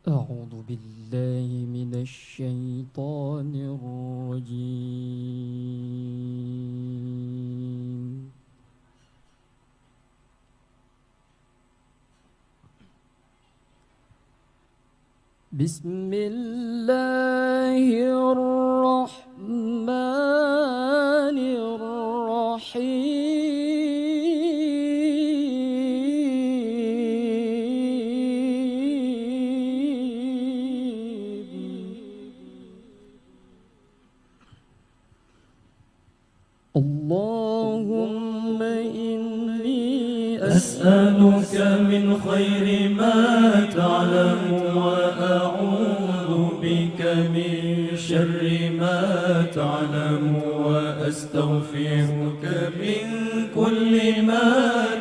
أعوذ بالله من الشيطان الرجيم. بسم الله الرحمن الرحيم. اللهم إني أسألك من خير ما تعلم وأعوذ بك من شر ما تعلم وأستغفرك من كل ما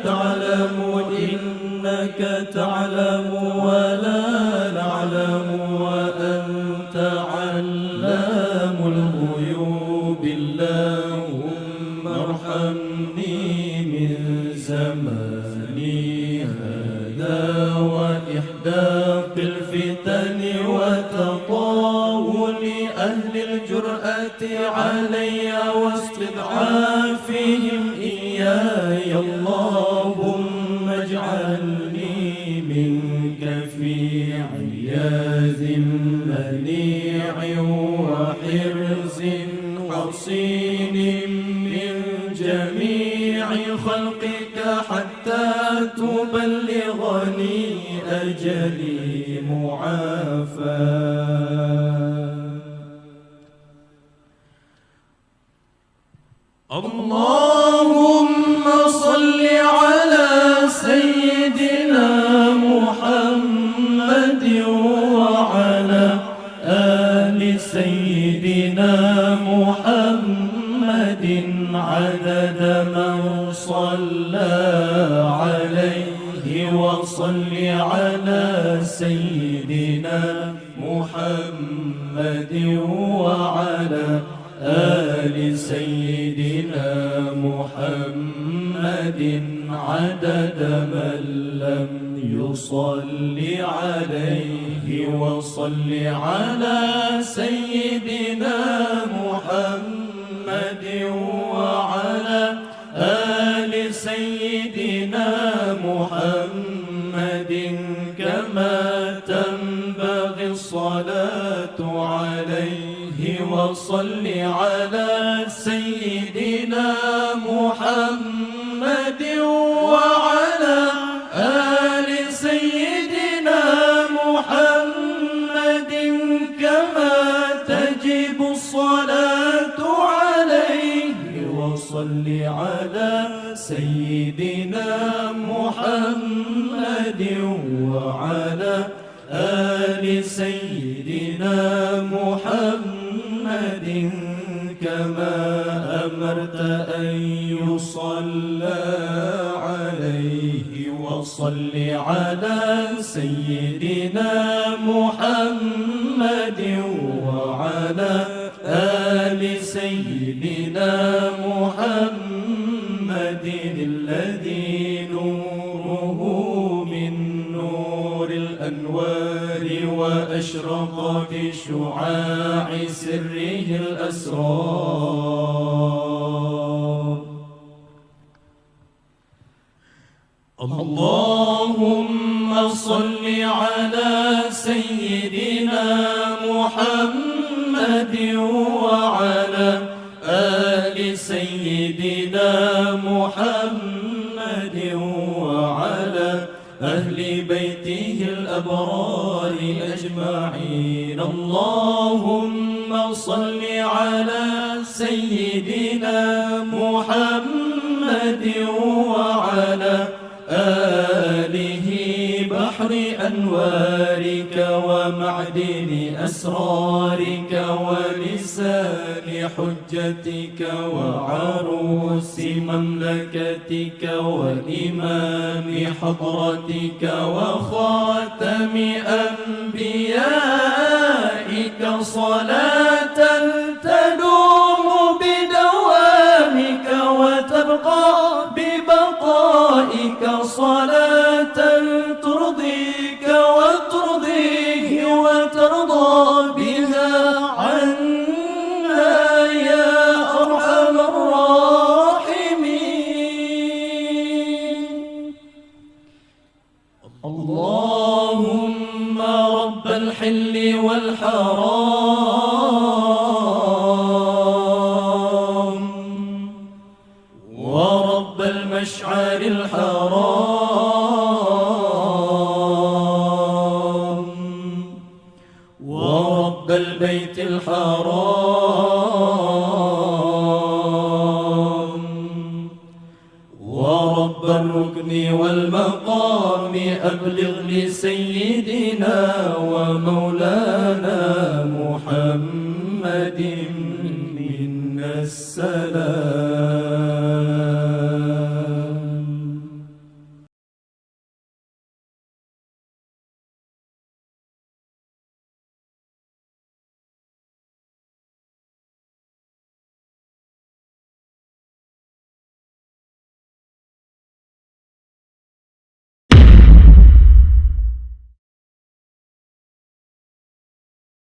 تعلم إنك تعلم ولا نعلم وأنت علام الغيوب. اللهم ارحمني من زماني هذا وإحداق الفتن وتطاول أهل الجرأة علي واستضعافهم إياي. اللهم اجعلني منك في عياذ منيع وحرز حصين من جميع خلقك حتى تبلغني أجلي معافى. اللهم صل على سيدنا محمد وعلى آل سيدنا محمد عدد من صلى عليه وصل على سيدنا محمد وعلى آل سيدنا محمد عدد من لم يصل عليه وصل على سيدنا محمد وعلى آل سيدنا محمد كما تنبغي الصلاة عليه وصل على سيدنا محمد وعلى آل سيدنا محمد كما تجب الصلاة عليه وصل على سيدنا محمد وعلى آل سيدنا محمد كما أمرت أن يصلى عليه وصل على سيدنا محمد وعلى آل سيدنا محمد الذي نوره من نور الأنوار وأشرق بشعاع سره الأسرار. اللهم صل على سيدنا محمد وعلى آل سيدنا محمد وعلى أهل بيته الأبرار أجمعين. اللهم صل على سيدنا محمد وعلى آله بحر أنوارك ومعدن أسرارك ولسان حجتك وعروس مملكتك وإمام حضرتك وخاتم أنبيائك صلاة تدوم بدوامك وتبقى ببقائك صلاة ترضيك وترضيه اللهم رب الحل والحرام ورب المشعر الحرام ورب البيت الحرام ورب الركن والمقام أبلغ لسيدنا ومولانا محمد